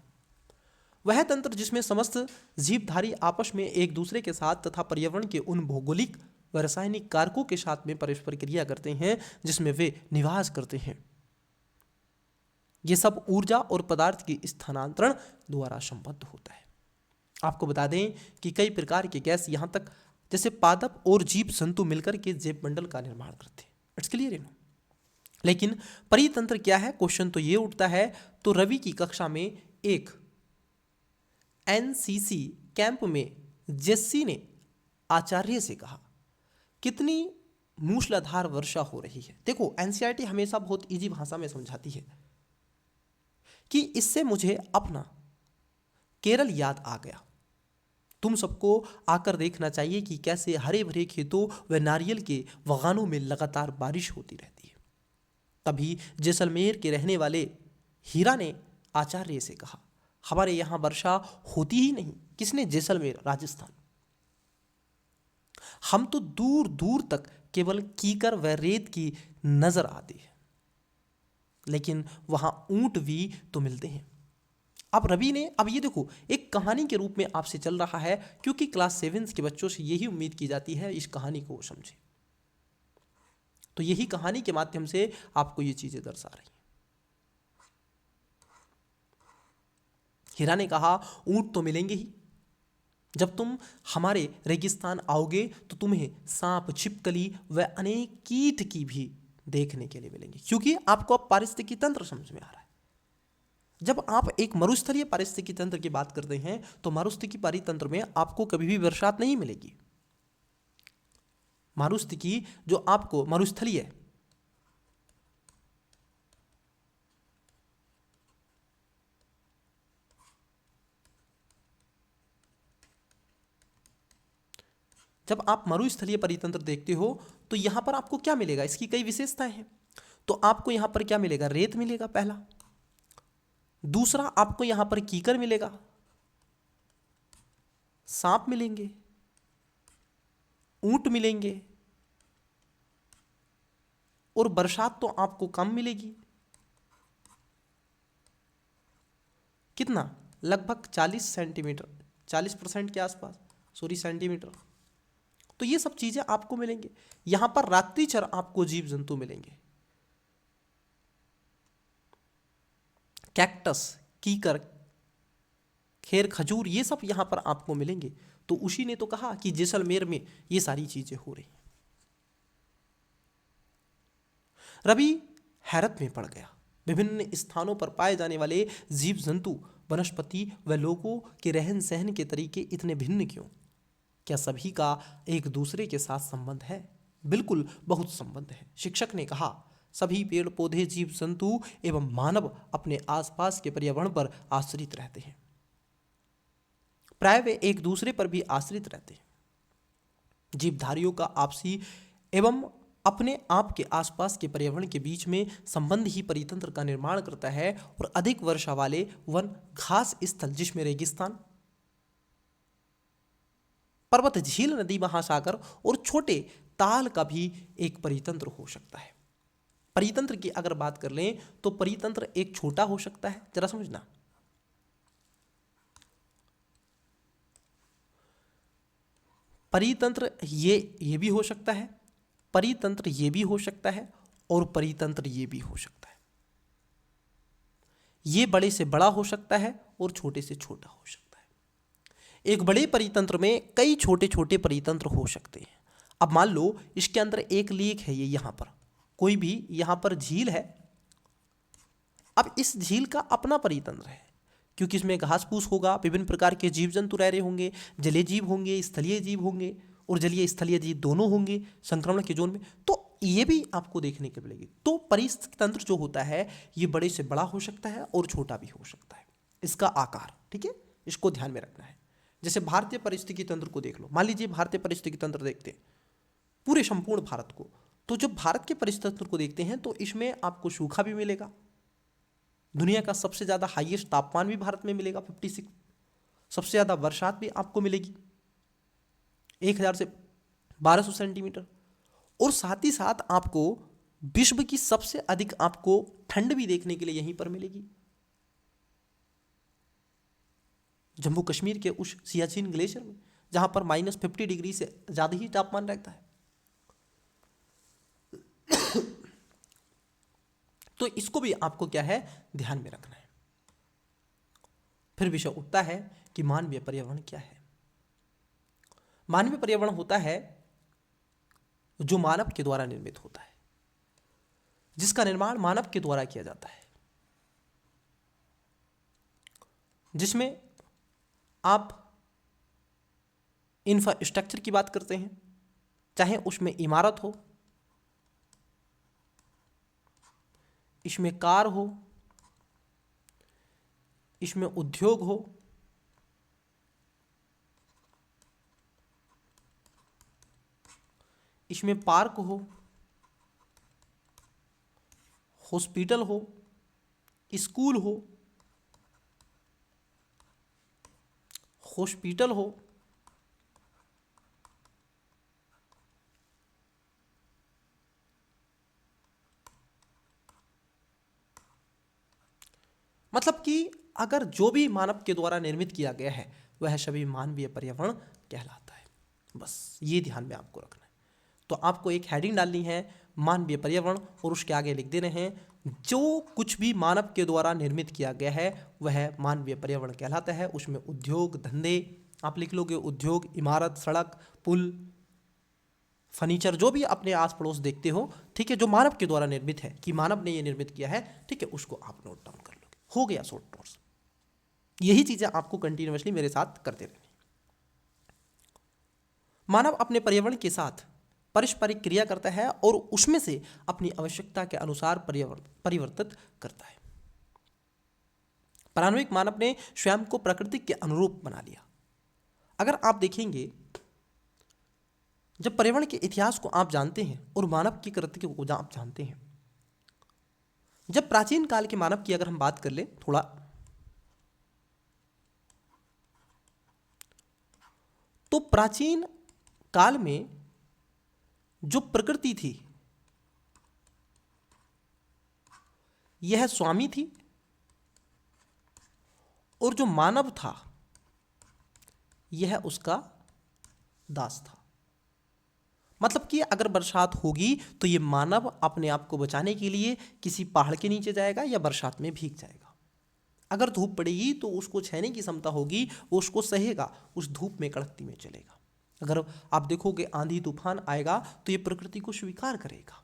वह तंत्र जिसमें समस्त जीवधारी आपस में एक दूसरे के साथ तथा पर्यावरण के उन भौगोलिक व रासायनिक कारकों के साथ में परस्पर क्रिया करते हैं जिसमें वे निवास करते हैं। यह सब ऊर्जा और पदार्थ की स्थानांतरण द्वारा संबद्ध होता है। आपको बता दें कि कई प्रकार के गैस यहां तक जैसे पादप और जीव जंतु मिलकर के जैव मंडल का निर्माण करते हैं। इट्स क्लियर है? लेकिन परितंत्र क्या है? क्वेश्चन तो ये उठता है। तो रवि की कक्षा में एक एनसीसी कैंप में जेस्सी ने आचार्य से कहा, कितनी मूसलाधार वर्षा हो रही है। देखो, एनसीईआरटी हमेशा बहुत इजी भाषा में समझाती है कि इससे मुझे अपना केरल याद आ गया। तुम सबको आकर देखना चाहिए कि कैसे हरे भरे खेतों व नारियल के बगानों में लगातार बारिश होती रहती है। तभी जैसलमेर के रहने वाले हीरा ने आचार्य से कहा, हमारे यहां वर्षा होती ही नहीं। किसने? जैसलमेर, राजस्थान। हम तो दूर दूर तक केवल कीकर व रेत की नजर आती है, लेकिन वहां ऊंट भी तो मिलते हैं। अब रवि ने, अब ये देखो, एक कहानी के रूप में आपसे चल रहा है, क्योंकि क्लास 7 के बच्चों से यही उम्मीद की जाती है इस कहानी को वो समझे। तो यही कहानी के माध्यम से आपको ये चीजें दर्शा रही हैं। हीरा ने कहा ऊंट तो मिलेंगे ही, जब तुम हमारे रेगिस्तान आओगे तो तुम्हें सांप, छिपकली व अनेक कीट की भी देखने के लिए मिलेंगे, क्योंकि आपको अब पारिस्थितिकी तंत्र समझ में आ रहा है। जब आप एक मरुस्थलीय पारिस्थितिकी तंत्र की बात करते हैं तो मरुस्थलीय पारितंत्र में आपको कभी भी बरसात नहीं मिलेगी। मरुस्थलीय जो आपको मरुस्थलीय जब आप मरुस्थलीय परितंत्र देखते हो तो यहां पर आपको क्या मिलेगा, इसकी कई विशेषताएं हैं। तो आपको यहां पर क्या मिलेगा, रेत मिलेगा पहला, दूसरा आपको यहां पर कीकर मिलेगा, सांप मिलेंगे, ऊंट मिलेंगे, और बरसात तो आपको कम मिलेगी। कितना, लगभग 40 सेंटीमीटर, 40% के आसपास, सॉरी सेंटीमीटर। तो ये सब चीजें आपको मिलेंगे। यहां पर रात्रिचर आपको जीव जंतु मिलेंगे, कैक्टस, कीकर, खेर, खजूर, ये सब यहां पर आपको मिलेंगे। तो उसी ने तो कहा कि जैसलमेर में ये सारी चीजें हो रही। रवि हैरत में पड़ गया। विभिन्न स्थानों पर पाए जाने वाले जीव जंतु, वनस्पति व लोगों के रहन सहन के तरीके इतने भिन्न क्यों? क्या सभी का एक दूसरे के साथ संबंध है? बिल्कुल, बहुत संबंध है। शिक्षक ने कहा सभी पेड़ पौधे, जीव जंतु एवं मानव अपने आसपास के पर्यावरण पर आश्रित रहते हैं। प्राय वे एक दूसरे पर भी आश्रित रहते हैं। जीवधारियों का आपसी एवं अपने आप के आसपास के पर्यावरण के बीच में संबंध ही परितंत्र का निर्माण करता है। और अधिक वर्षा वाले वन, घास स्थल जिसमें रेगिस्तान, पर्वत, झील, नदी, महासागर और छोटे ताल का भी एक परितंत्र हो सकता है। परितंत्र की अगर बात कर लें तो परितंत्र एक छोटा हो सकता है, जरा समझना। परितंत्र ये भी हो सकता है, परितंत्र ये भी हो सकता है, और परितंत्र ये भी हो सकता है। ये बड़े से बड़ा हो सकता है और छोटे से छोटा हो सकता है। एक बड़े परितंत्र में कई छोटे छोटे परितंत्र हो सकते हैं। अब मान लो इसके अंदर एक लेक है, ये यहां पर कोई भी यहां पर झील है। अब इस झील का अपना परितंत्र है, क्योंकि इसमें घास फूस होगा, विभिन्न प्रकार के जीव जंतु रह रहे होंगे, जलीय जीव होंगे, स्थलीय जीव होंगे, और जलीय स्थलीय जीव दोनों होंगे संक्रमण के जोन में। तो ये भी आपको देखने को मिलेगी। तो परिस्थिति तंत्र जो होता है ये बड़े से बड़ा हो सकता है और छोटा भी हो सकता है, इसका आकार, ठीक है, इसको ध्यान में रखना है। जैसे भारतीय परिस्थिति तंत्र को देख लो, मान लीजिए भारतीय परिस्थिति तंत्र देखते हैं पूरे संपूर्ण भारत को, तो जब भारत के परिस्थिति तंत्र को देखते हैं तो इसमें आपको सूखा भी मिलेगा, दुनिया का सबसे ज्यादा हाईएस्ट तापमान भी भारत में मिलेगा 56, सबसे ज्यादा बरसात भी आपको मिलेगी 1000 से 1200 सेंटीमीटर, और साथ ही साथ आपको विश्व की सबसे अधिक आपको ठंड भी देखने के लिए यहीं पर मिलेगी। जम्मू कश्मीर के उस सियाचिन ग्लेशियर में, जहां पर -50 डिग्री से ज्यादा ही तापमान रहता है। तो इसको भी आपको क्या है, ध्यान में रखना है। फिर विषय उठता है कि मानवीय पर्यावरण क्या है। मानवीय पर्यावरण होता है जो मानव के द्वारा निर्मित होता है, जिसका निर्माण मानव के द्वारा किया जाता है, जिसमें आप इंफ्रास्ट्रक्चर की बात करते हैं, चाहे उसमें इमारत हो, इसमें कार हो, इसमें उद्योग हो, इसमें पार्क हो, हॉस्पिटल हो, स्कूल हो, हॉस्पिटल हो, मतलब कि अगर जो भी मानव के द्वारा निर्मित किया गया है वह सभी मानवीय पर्यावरण कहलाता है। बस ये ध्यान में आपको रखना है। तो आपको एक हेडिंग डालनी है मानवीय पर्यावरण, और उसके आगे लिख देने हैं जो कुछ भी मानव के द्वारा निर्मित किया गया है वह मानवीय पर्यावरण कहलाता है। उसमें उद्योग, धंधे, आप लिख लोगे उद्योग, इमारत, सड़क, पुल, फर्नीचर, जो भी अपने आस पड़ोस देखते हो, ठीक है, जो मानव के द्वारा निर्मित है, कि मानव ने ये निर्मित किया है, ठीक है, उसको आप नोट डाउन कर लोगे। हो गया शॉर्ट नोट्स। यही चीजें आपको कंटिन्यूअसली मेरे साथ करते रहनी। मानव अपने पर्यावरण के साथ पारस्परिक क्रिया करता है और उसमें से अपनी आवश्यकता के अनुसार परिवर्तित करता है। प्रारंभिक मानव ने स्वयं को प्रकृति के अनुरूप बना लिया। अगर आप देखेंगे, जब पर्यावरण के इतिहास को आप जानते हैं और मानव की कृति को आप जानते हैं, जब प्राचीन काल के मानव की अगर हम बात कर ले थोड़ा, तो प्राचीन काल में जो प्रकृति थी यह स्वामी थी और जो मानव था यह उसका दास था। मतलब कि अगर बरसात होगी तो ये मानव अपने आप को बचाने के लिए किसी पहाड़ के नीचे जाएगा या बरसात में भीग जाएगा। अगर धूप पड़ेगी तो उसको सहने की क्षमता होगी, वो उसको सहेगा, उस धूप में कड़कती में चलेगा। अगर आप देखोगे आंधी तूफान आएगा तो ये प्रकृति को स्वीकार करेगा।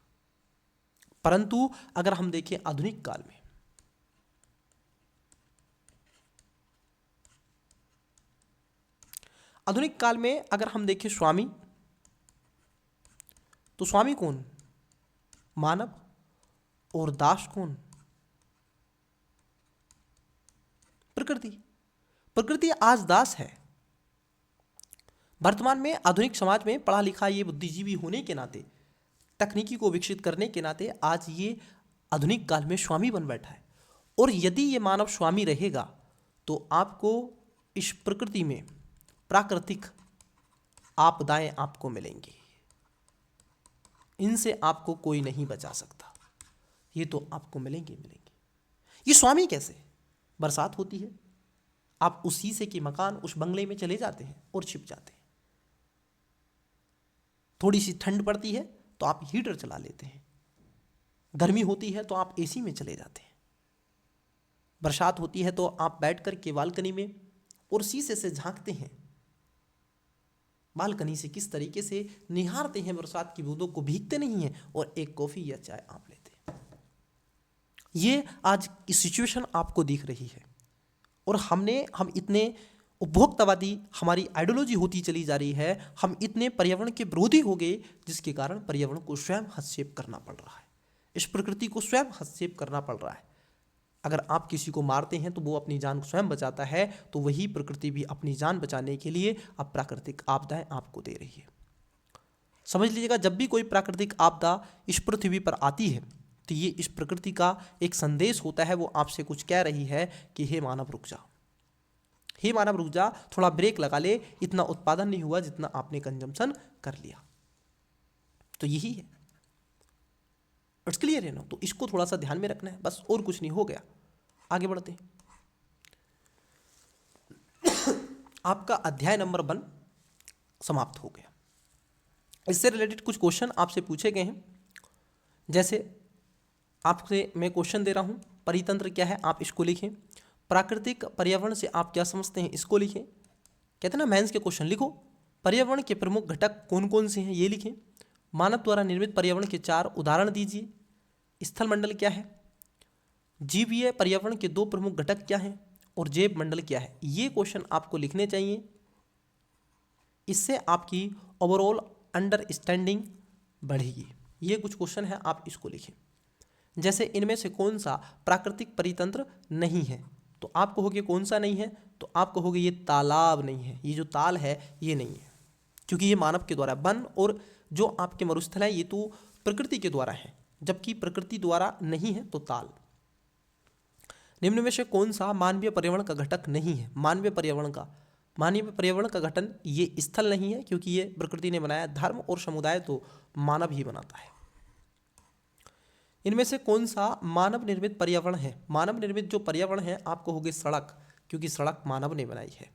परंतु अगर हम देखें आधुनिक काल में, आधुनिक काल में अगर हम देखें स्वामी, तो स्वामी कौन? मानव। और दास कौन? प्रकृति। प्रकृति आज दास है। वर्तमान में आधुनिक समाज में पढ़ा लिखा ये बुद्धिजीवी होने के नाते, तकनीकी को विकसित करने के नाते आज ये आधुनिक काल में स्वामी बन बैठा है। और यदि ये मानव स्वामी रहेगा तो आपको इस प्रकृति में प्राकृतिक आपदाएं आपको मिलेंगी, इनसे आपको कोई नहीं बचा सकता, ये तो आपको मिलेंगे। ये स्वामी कैसे? बरसात होती है, आप उस शीशे के मकान, उस बंगले में चले जाते हैं और छिप जाते हैं। थोड़ी सी ठंड पड़ती है तो आप हीटर चला लेते हैं, गर्मी होती है तो आप एसी में चले जाते हैं, बरसात होती है तो आप बैठकर के बालकनी में और शीशे से झांकते हैं, बालकनी से किस तरीके से निहारते हैं बरसात की बूंदों को, भीगते नहीं हैं और एक कॉफी या चाय आप लेते हैं। ये आज की सिचुएशन आपको दिख रही है और हम इतने उपभोक्तावादी, हमारी आइडियोलॉजी होती चली जा रही है, हम इतने पर्यावरण के विरोधी हो गए, जिसके कारण पर्यावरण को स्वयं हस्तक्षेप करना पड़ रहा है, इस प्रकृति को स्वयं हस्तक्षेप करना पड़ रहा है। अगर आप किसी को मारते हैं तो वो अपनी जान को स्वयं बचाता है, तो वही प्रकृति भी अपनी जान बचाने के लिए अब प्राकृतिक आपदाएं आपको दे रही है। समझ लीजिएगा, जब भी कोई प्राकृतिक आपदा इस पृथ्वी पर आती है तो ये इस प्रकृति का एक संदेश होता है, वो आपसे कुछ कह रही है कि हे मानव रुक जा, हे मानव रुक जा, थोड़ा ब्रेक लगा ले, इतना उत्पादन नहीं हुआ जितना आपने कंजम्पशन कर लिया। तो यही है, इट्स क्लियर है ना? तो इसको थोड़ा सा ध्यान में रखना है, बस, और कुछ नहीं। हो गया, आगे बढ़ते हैं। आपका अध्याय नंबर 1 समाप्त हो गया। इससे रिलेटेड कुछ क्वेश्चन आपसे पूछे गए हैं, जैसे आपसे मैं क्वेश्चन दे रहा हूं, परितंत्र क्या है आप इसको लिखें, प्राकृतिक पर्यावरण से आप क्या समझते हैं इसको लिखें। कहते हैं ना मेंस के क्वेश्चन लिखो, पर्यावरण के प्रमुख घटक कौन कौन से हैं ये लिखें, मानव द्वारा निर्मित पर्यावरण के 4 उदाहरण दीजिए, स्थल मंडल क्या है, जीवीय पर्यावरण के 2 प्रमुख घटक क्या हैं और जैव मंडल क्या है। ये क्वेश्चन आपको लिखने चाहिए, इससे आपकी ओवरऑल अंडरस्टैंडिंग बढ़ेगी। ये कुछ क्वेश्चन है, आप इसको लिखें। जैसे इनमें से कौन सा प्राकृतिक परितंत्र नहीं है, तो आप कहोगे कौन सा नहीं है, तो आप कहोगे ये तालाब नहीं है, ये जो ताल है ये नहीं है, क्योंकि ये मानव के द्वारा, वन और जो आपके मरुस्थल है ये तो प्रकृति के द्वारा है, जबकि प्रकृति द्वारा नहीं है तो ताल। निम्न में से कौन सा मानवीय पर्यावरण का घटक नहीं है? मानवीय पर्यावरण का गठन ये स्थल नहीं है, क्योंकि ये प्रकृति ने बनाया, धर्म और समुदाय तो मानव ही बनाता है। इनमें से कौन सा मानव निर्मित पर्यावरण है? मानव निर्मित जो पर्यावरण है आप कहोगे सड़क, क्योंकि सड़क मानव ने बनाई है।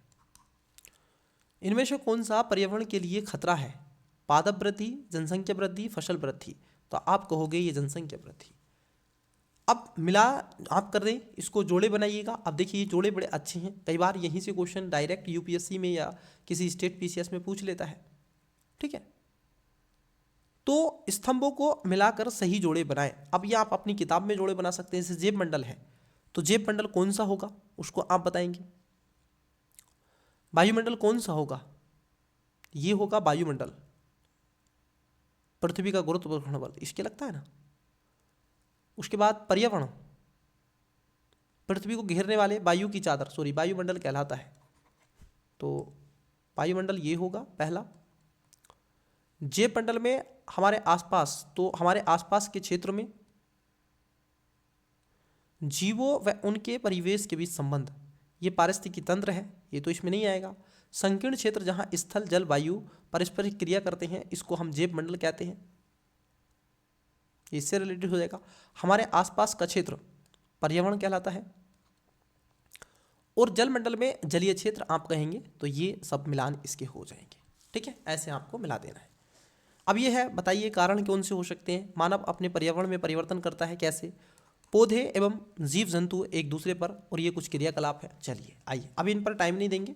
इनमें से कौन सा पर्यावरण के लिए खतरा है? पादप वृद्धि, जनसंख्या वृद्धि, फसल वृद्धि, तो आप कहोगे ये जनसंख्या वृद्धि। अब मिला आप कर दें, इसको जोड़े बनाइएगा। अब देखिए ये जोड़े बड़े अच्छे हैं, कई बार यहीं से क्वेश्चन डायरेक्ट यूपीएससी में या किसी स्टेट पीसीएस में पूछ लेता है। ठीक है, तो स्तंभों को मिलाकर सही जोड़े बनाएं। अब ये आप अपनी किताब में जोड़े बना सकते हैं। जैसे जेब मंडल है, तो जेब मंडल कौन सा होगा उसको आप बताएंगे। वायुमंडल कौन सा होगा, ये होगा वायुमंडल। पृथ्वी का गुरुत्वाकर्षण बल इसके लगता है ना। उसके बाद पर्यावरण, पृथ्वी को घेरने वाले वायु की चादर, सॉरी वायुमंडल कहलाता है। तो वायुमंडल ये होगा पहला। जेब मंडल में हमारे आसपास, तो हमारे आसपास के क्षेत्र में जीवों व उनके परिवेश के बीच संबंध, ये पारिस्थितिकी तंत्र है, ये तो इसमें नहीं आएगा। संकीर्ण क्षेत्र जहाँ स्थल जल वायु परस्पर क्रिया करते हैं, इसको हम जेब मंडल कहते हैं, इससे रिलेटेड हो जाएगा। हमारे आसपास का क्षेत्र पर्यावरण कहलाता है। और जल मंडल में जलीय क्षेत्र आप कहेंगे, तो ये सब मिलान इसके हो जाएंगे। ठीक है, ऐसे आपको मिला देना है। अब ये है, बताइए कारण कौन से हो सकते हैं। मानव अपने पर्यावरण में परिवर्तन करता है, कैसे। पौधे एवं जीव जंतु एक दूसरे पर, और ये कुछ क्रियाकलाप है। चलिए आइए, अब इन पर टाइम नहीं देंगे,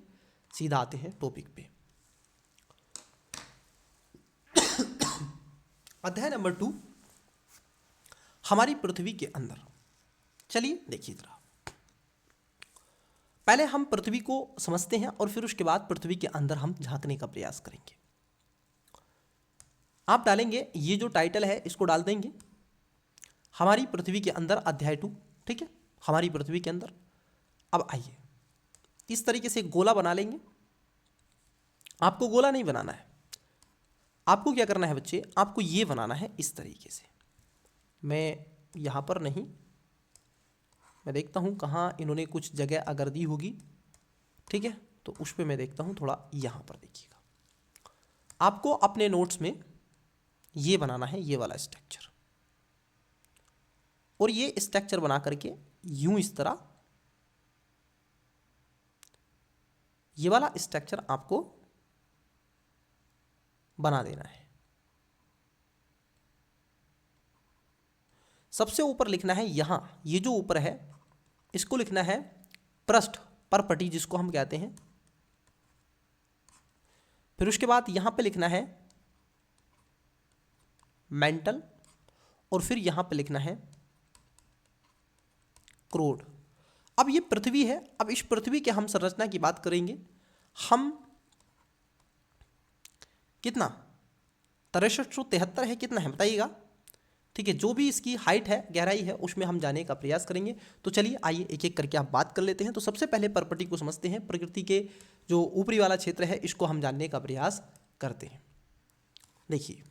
सीधा आते हैं टॉपिक पे। अध्याय नंबर 2, हमारी पृथ्वी के अंदर। चलिए देखिए जरा, पहले हम पृथ्वी को समझते हैं और फिर उसके बाद पृथ्वी के अंदर हम झांकने का प्रयास करेंगे। आप डालेंगे, ये जो टाइटल है इसको डाल देंगे, हमारी पृथ्वी के अंदर अध्याय 2। ठीक है, हमारी पृथ्वी के अंदर। अब आइए, इस तरीके से गोला बना लेंगे। आपको गोला नहीं बनाना है, आपको क्या करना है बच्चे, आपको ये बनाना है इस तरीके से। मैं यहाँ पर नहीं, मैं देखता हूँ कहाँ इन्होंने कुछ जगह अगर दी होगी। ठीक है, तो उस पर मैं देखता हूँ, थोड़ा यहाँ पर देखिएगा। आपको अपने नोट्स में ये बनाना है, ये वाला स्ट्रक्चर, और ये स्ट्रक्चर बना करके यूं इस तरह, ये वाला स्ट्रक्चर आपको बना देना है। सबसे ऊपर लिखना है यहां, ये जो ऊपर है इसको लिखना है पृष्ठ पर पटी, जिसको हम कहते हैं। फिर उसके बाद यहां पे लिखना है मेंटल, और फिर यहां पे लिखना है क्रोड। अब ये पृथ्वी है, अब इस पृथ्वी के हम संरचना की बात करेंगे। हम कितना 6373 है, कितना है बताइएगा। ठीक है, जो भी इसकी हाइट है, गहराई है, उसमें हम जाने का प्रयास करेंगे। तो चलिए आइए एक एक करके आप बात कर लेते हैं। तो सबसे पहले परपटी को समझते हैं। प्रकृति के जो ऊपरी वाला क्षेत्र है इसको हम जानने का प्रयास करते हैं। देखिए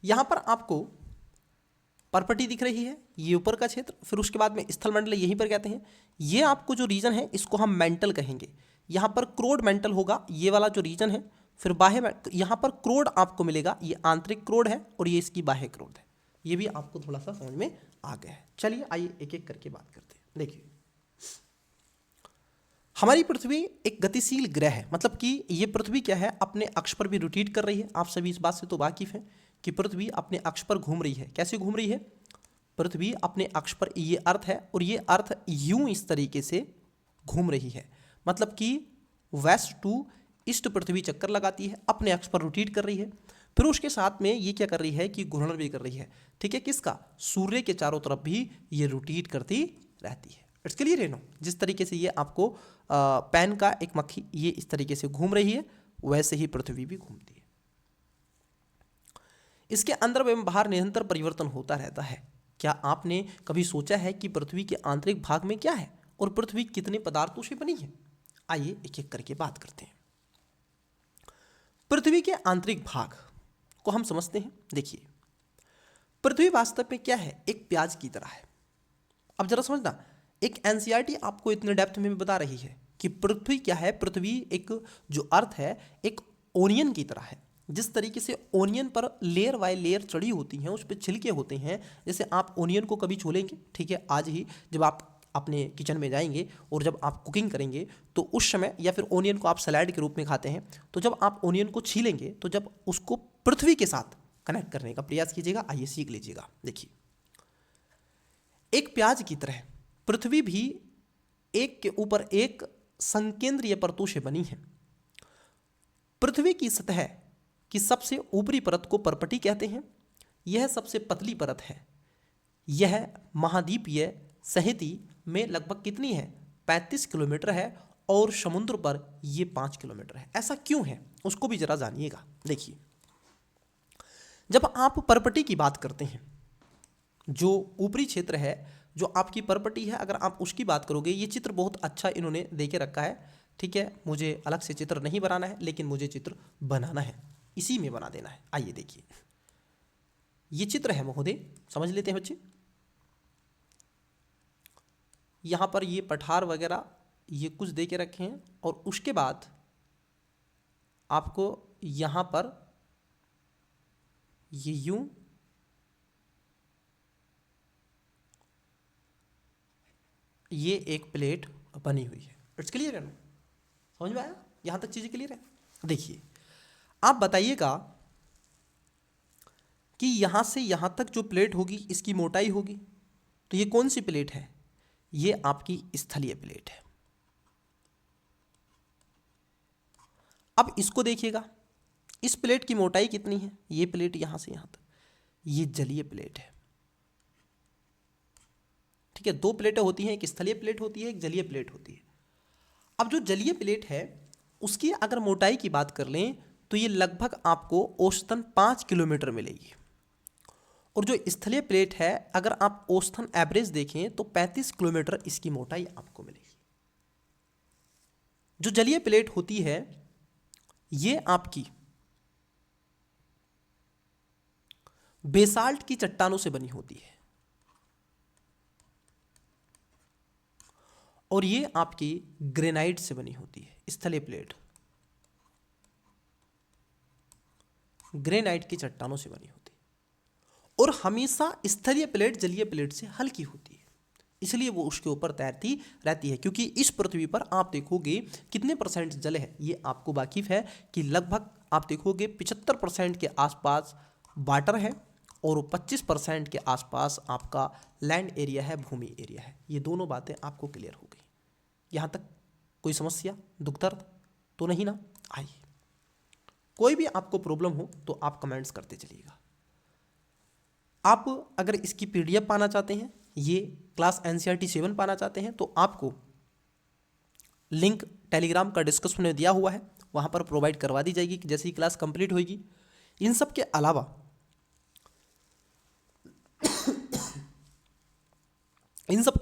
यहां पर आपको परपटी दिख रही है, ये ऊपर का क्षेत्र। फिर उसके बाद में स्थल मंडल यहीं पर कहते हैं। ये आपको जो रीजन है इसको हम मेंटल कहेंगे। यहाँ पर क्रोड मेंटल होगा, ये वाला जो रीजन है। फिर बाह्य, यहाँ पर क्रोड आपको मिलेगा, ये आंतरिक क्रोड है और ये इसकी बाह्य क्रोड है। ये भी आपको थोड़ा सा समझ में आ गया है। चलिए आइए एक एक करके बात करते हैं। देखिए हमारी पृथ्वी एक गतिशील ग्रह है, मतलब कि ये पृथ्वी क्या है, अपने अक्ष पर भी रोटेट कर रही है। आप सभी इस बात से तो वाकिफ हैं कि पृथ्वी अपने अक्ष पर घूम रही है। कैसे घूम रही है, पृथ्वी अपने अक्ष पर, ये अर्थ है और ये अर्थ यूं इस तरीके से घूम रही है, मतलब कि वेस्ट टू ईस्ट पृथ्वी चक्कर लगाती है, अपने अक्ष पर रोटेट कर रही है। फिर उसके साथ में ये क्या कर रही है कि घूर्णन भी कर रही है। ठीक है, किसका, सूर्य के चारों तरफ भी ये रोटेट करती रहती है। इट्स क्लियर है नो। जिस तरीके से ये आपको पेन का एक मक्खी ये इस तरीके से घूम रही है, वैसे ही पृथ्वी भी घूमती है। इसके अंदर एवं बाहर निरंतर परिवर्तन होता रहता है। क्या आपने कभी सोचा है कि पृथ्वी के आंतरिक भाग में क्या है और पृथ्वी कितने पदार्थों से बनी है। आइए एक एक करके बात करते हैं। पृथ्वी के आंतरिक भाग को हम समझते हैं। देखिए पृथ्वी वास्तव में क्या है, एक प्याज की तरह है। अब जरा समझना, एक एनसीईआरटी आपको इतने डेप्थ में बता रही है कि पृथ्वी क्या है। पृथ्वी एक जो अर्थ है एक ओनियन की तरह है। जिस तरीके से ओनियन पर लेयर बाय लेयर चढ़ी होती हैं, उस पर छिलके होते हैं। जैसे आप ओनियन को कभी छोलेंगे, ठीक है, आज ही जब आप अपने किचन में जाएंगे और जब आप कुकिंग करेंगे तो उस समय, या फिर ओनियन को आप सलाद के रूप में खाते हैं, तो जब आप ओनियन को छीलेंगे तो जब उसको पृथ्वी के साथ कनेक्ट करने का प्रयास कीजिएगा। आइए सीख लीजिएगा। देखिए, एक प्याज की तरह पृथ्वी भी एक के ऊपर एक संकेंद्रीय परतों से बनी है। पृथ्वी की सतह की सबसे ऊपरी परत को पर्पटी कहते हैं। यह सबसे पतली परत है। यह महाद्वीपीय सहिति में लगभग कितनी है? 35 किलोमीटर है और समुद्र पर यह 5 किलोमीटर है। ऐसा क्यों है उसको भी जरा जानिएगा। देखिए, जब आप पर्पटी की बात करते हैं, जो ऊपरी क्षेत्र है, जो आपकी पर्पटी है, अगर आप उसकी बात करोगे, ये चित्र बहुत अच्छा इन्होंने दे के रखा है, ठीक है। मुझे अलग से चित्र नहीं बनाना है, लेकिन मुझे चित्र बनाना है, इसी में बना देना है। आइए देखिए, ये चित्र है महोदय, समझ लेते हैं बच्चे। यहाँ पर ये पठार वगैरह ये कुछ दे के रखे हैं, और उसके बाद आपको यहाँ पर ये यूं ये एक प्लेट बनी हुई है। इट्स क्लियर है ना? समझ में आया? यहाँ तक चीज़ें क्लियर है? देखिए, आप बताइएगा कि यहाँ से यहाँ तक जो प्लेट होगी इसकी मोटाई होगी, तो ये कौन सी प्लेट है? ये आपकी स्थलीय प्लेट है। अब इसको देखिएगा, इस प्लेट की मोटाई कितनी है? ये प्लेट यहाँ से यहाँ तक, ये जलीय प्लेट है। ठीक है, दो प्लेटें होती हैं, एक स्थलीय प्लेट होती है, एक जलीय प्लेट होती है। अब जो जलीय प्लेट है उसकी अगर मोटाई की बात कर लें तो ये लगभग आपको औसतन 5 किलोमीटर मिलेगी, और जो स्थलीय प्लेट है अगर आप औसतन एवरेज देखें तो 35 किलोमीटर इसकी मोटाई आपको मिलेगी। जो जलीय प्लेट होती है ये आपकी बेसाल्ट की चट्टानों से बनी होती है, और ये आपकी ग्रेनाइट से बनी होती है। स्थलीय प्लेट ग्रेनाइट की चट्टानों से बनी होती है, और हमेशा स्थलीय प्लेट जलीय प्लेट से हल्की होती है, इसलिए वो उसके ऊपर तैरती रहती है। क्योंकि इस पृथ्वी पर आप देखोगे कितने परसेंट जल है, ये आपको वाकिफ है कि लगभग आप देखोगे 75% के आसपास वाटर है, और 25% के आसपास आपका लैंड एरिया है, भूमि एरिया है। ये दोनों बातें आपको क्लियर हो गई। यहाँ तक कोई समस्या, दुख दर्द तो नहीं ना? आइए, कोई भी आपको प्रॉब्लम हो तो आप कमेंट्स करते चलिएगा। आप अगर इसकी पीडीएफ पाना चाहते हैं, ये क्लास एनसीईआरटी 7 पाना चाहते हैं, तो आपको लिंक टेलीग्राम का डिस्क्रिप्शन में दिया हुआ है, वहाँ पर प्रोवाइड करवा दी जाएगी कि जैसे ही क्लास कंप्लीट होगी। इन सब के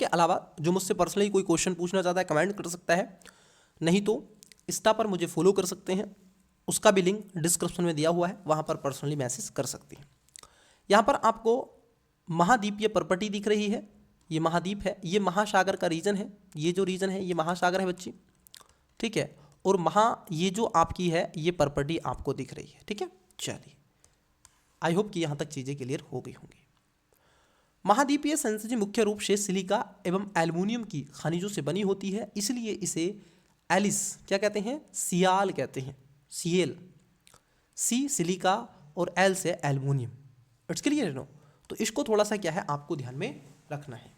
अलावा जो मुझसे पर्सनली कोई क्वेश्चन पूछना चाहता है कमेंट कर सकता है, नहीं तो इंस्टा पर मुझे फॉलो कर सकते हैं, उसका भी लिंक डिस्क्रिप्शन में दिया हुआ है, वहाँ पर पर्सनली मैसेज कर सकते हैं। यहाँ पर आपको महाद्वीपीय प्रॉपर्टी दिख रही है, ये महाद्वीप है, ये महासागर का रीजन है, ये जो रीजन है ये महासागर है बच्ची, ठीक है। और ये जो आपकी है ये प्रॉपर्टी आपको दिख रही है, ठीक है। चलिए, आई होप कि यहाँ तक चीज़ें क्लियर हो गई होंगी। महाद्वीपीय संरचना मुख्य रूप से सिलिका एवं एल्युमिनियम की खनिजों से बनी होती है, इसलिए इसे एलिस क्या कहते हैं? सियाल कहते हैं, सीएल, सी सिलिका और एल से एल्युमिनियम। It's clear no? तो इसको थोड़ा सा क्या है आपको ध्यान में रखना है।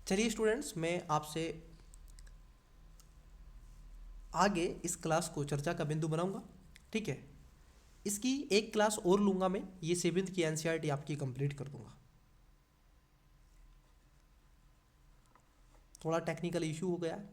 चलिए स्टूडेंट्स, मैं आपसे आगे इस क्लास को चर्चा का बिंदु बनाऊंगा, ठीक है। इसकी एक क्लास और लूँगा मैं, ये 7th की एनसीईआरटी आपकी कंप्लीट कर दूँगा। थोड़ा टेक्निकल इशू हो गया है।